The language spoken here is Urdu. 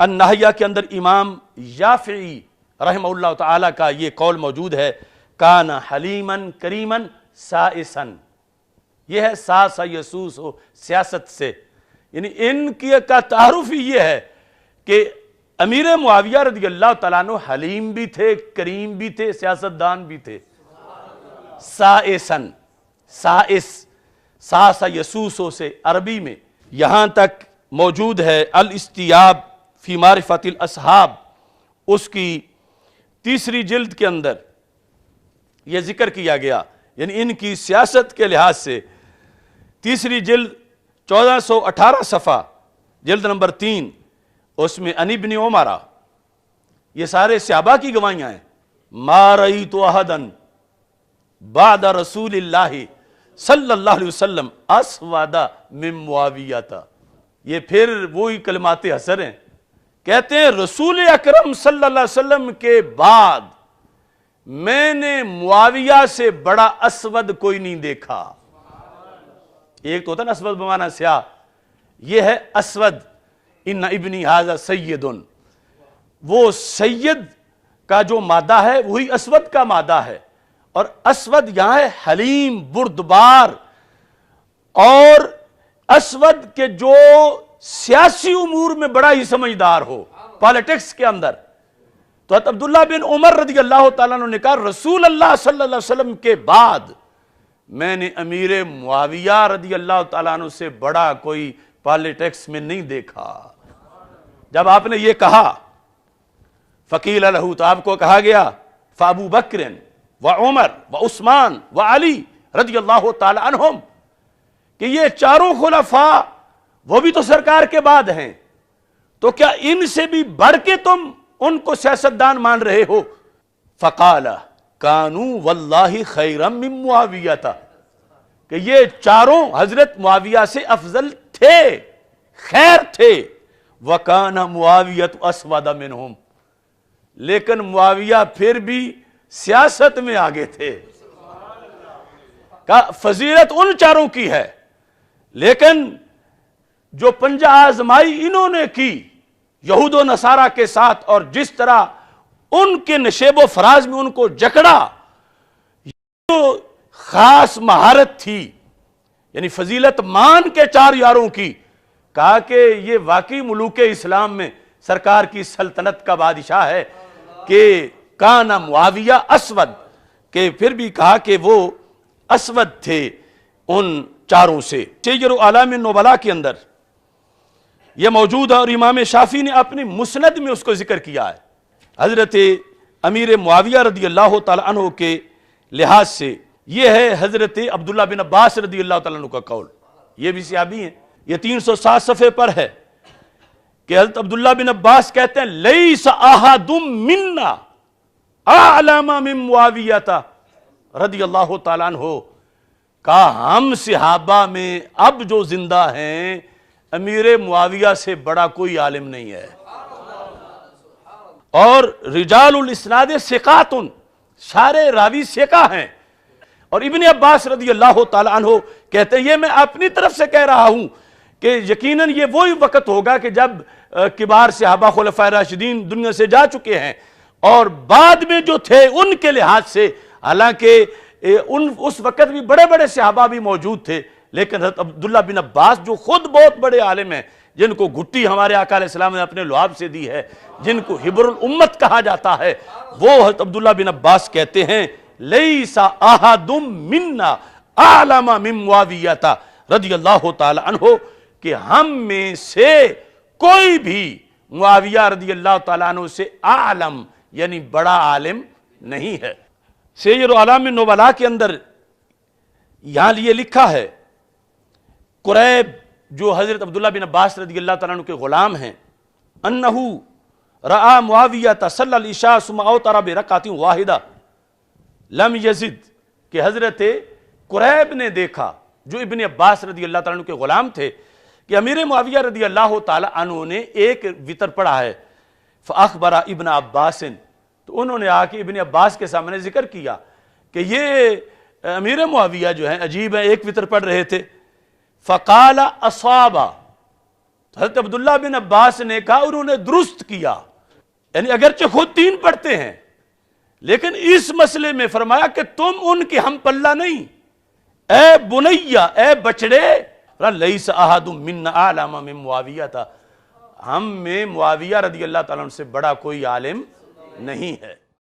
النہیہ کے اندر امام یافعی رحمہ اللہ تعالی کا یہ قول موجود ہے، کان حلیمن کریمن سائسن، یہ ہے ساسا یسوس ہو سیاست سے، یعنی ان کی کا تعارف ہی یہ ہے کہ امیر معاویہ رضی اللہ تعالیٰ عنہ حلیم بھی تھے، کریم بھی تھے، سیاستدان بھی تھے۔ سائسن، سائس، ساسا یسوسو سے عربی میں یہاں تک موجود ہے الاستیاب فی معرفت الاصحاب، اس کی 3 جلد کے اندر یہ ذکر کیا گیا، یعنی ان کی سیاست کے لحاظ سے 3 جلد 1418 صفحہ، جلد نمبر 3، اس میں عن ابن عمر، یہ سارے صحابہ کی گواہیاں ہیں، ما رأیت احدا بعد رسول اللہ صلی اللہ علیہ وسلم اسود من معاویہ، یہ پھر وہی کلمات حسر ہیں، کہتے ہیں رسول اکرم صلی اللہ علیہ وسلم کے بعد میں نے معاویہ سے بڑا اسود کوئی نہیں دیکھا۔ ایک تو ہوتا نا اسود بمعنی سیاہ، یہ ہے اسود، ان ابنی ھذا سید، وہ سید کا جو مادہ ہے وہی اسود کا مادہ ہے، اور اسود یہاں ہے حلیم، بردبار، اور اسود کے جو سیاسی امور میں بڑا ہی سمجھدار ہو، پالیٹکس کے اندر۔ تو حضرت عبداللہ بن عمر رضی اللہ تعالیٰ عنہ نے کہا رسول اللہ صلی اللہ علیہ وسلم کے بعد میں نے امیر معاویہ رضی اللہ تعالیٰ عنہ سے بڑا کوئی پالیٹکس میں نہیں دیکھا۔ جب آپ نے یہ کہا فقیل لہ، تو آپ کو کہا گیا فابو بکر و عمر و عثمان و علی رضی اللہ تعالیٰ عنہم، کہ یہ چاروں خلفاء وہ بھی تو سرکار کے بعد ہیں، تو کیا ان سے بھی بڑھ کے تم ان کو سیاستدان مان رہے ہو؟ فقال کانوا واللہ خیرا من معاویہ، کہ یہ چاروں حضرت معاویہ سے افضل تھے، خیر تھے۔ وکان معاویہ اسود منہم، لیکن معاویہ پھر بھی سیاست میں آگے تھے۔ کہا فضیلت ان چاروں کی ہے، لیکن جو پنجہ آزمائی انہوں نے کی یہود و نصارہ کے ساتھ، اور جس طرح ان کے نشیب و فراز میں ان کو جکڑا، یہ خاص مہارت تھی، یعنی فضیلت مان کے 4 یاروں کی۔ کہا کہ یہ واقعی ملوک اسلام میں سرکار کی سلطنت کا بادشاہ ہے کہ کان معاویہ اسود، کہ پھر بھی کہا کہ وہ اسود تھے ان چاروں سے۔ سیر اعلام النبلاء کے اندر یہ موجود ہے، اور امام شافعی نے اپنی مسند میں اس کو ذکر کیا ہے۔ حضرت امیر معاویہ رضی اللہ تعالیٰ عنہ کے لحاظ سے یہ ہے حضرت عبداللہ بن عباس رضی اللہ تعالیٰ عنہ کا قول، یہ بھی صحابی ہیں، یہ 307 صفحے پر ہے کہ حضرت عبداللہ بن عباس کہتے ہیں لیس احد منا اعلم من معاویہ رضی اللہ تعالیٰ عنہ، کہا ہم صحابہ میں اب جو زندہ ہیں امیر معاویہ سے بڑا کوئی عالم نہیں ہے، اور رجال الاسناد ثقات، سارے راوی ثقہ ہیں۔ اور ابن عباس رضی اللہ تعالیٰ عنہ کہتے ہیں یہ میں اپنی طرف سے کہہ رہا ہوں کہ یقیناً یہ وہی وقت ہوگا کہ جب کبار صحابہ خلفائے راشدین دنیا سے جا چکے ہیں، اور بعد میں جو تھے ان کے لحاظ سے حالانکہ اس وقت بھی بڑے بڑے صحابہ بھی موجود تھے، لیکن حضرت عبداللہ بن عباس جو خود بہت بڑے عالم ہیں، جن کو گھٹی ہمارے آقا علیہ السلام نے اپنے لعاب سے دی ہے، جن کو حبر الامت کہا جاتا ہے، وہ حضرت عبداللہ بن عباس کہتے ہیں لیس احد منا اعلم من معاویہ رضی اللہ تعالی عنہ، کہ ہم میں سے کوئی بھی معاویہ رضی اللہ تعالیٰ عنہ سے اعلم یعنی بڑا عالم نہیں ہے۔ سیر اعلام النبلاء کے اندر یہاں یہ لکھا ہے، قریب جو حضرت عبداللہ بن عباس رضی اللہ تعالیٰ عنہ کے غلام ہیں، انہو رآ معاویہ صلی العشاء ثم اوتر برکعۃ واحدہ لم یزد، کہ حضرت قریب نے دیکھا، جو ابن عباس رضی اللہ تعالیٰ عنہ کے غلام تھے، کہ امیر معاویہ رضی اللہ تعالیٰ عنہ نے ایک وتر پڑھا ہے۔ فاخبر ابن عباس، تو انہوں نے آ کے ابن عباس کے سامنے ذکر کیا کہ یہ امیر معاویہ جو ہیں عجیب ہیں، ایک وتر پڑھ رہے تھے۔ فقال اصاب، تو حضرت عبداللہ بن عباس نے کہا انہوں نے درست کیا، یعنی اگرچہ خود 3 پڑھتے ہیں لیکن اس مسئلے میں فرمایا کہ تم ان کے ہم پلہ نہیں، اے بنیا، اے بچڑے، لیس احد منا اعلم من معاویہ تھا، ہم میں معاویہ رضی اللہ تعالیٰ عنہ سے بڑا کوئی عالم نہیں ہے۔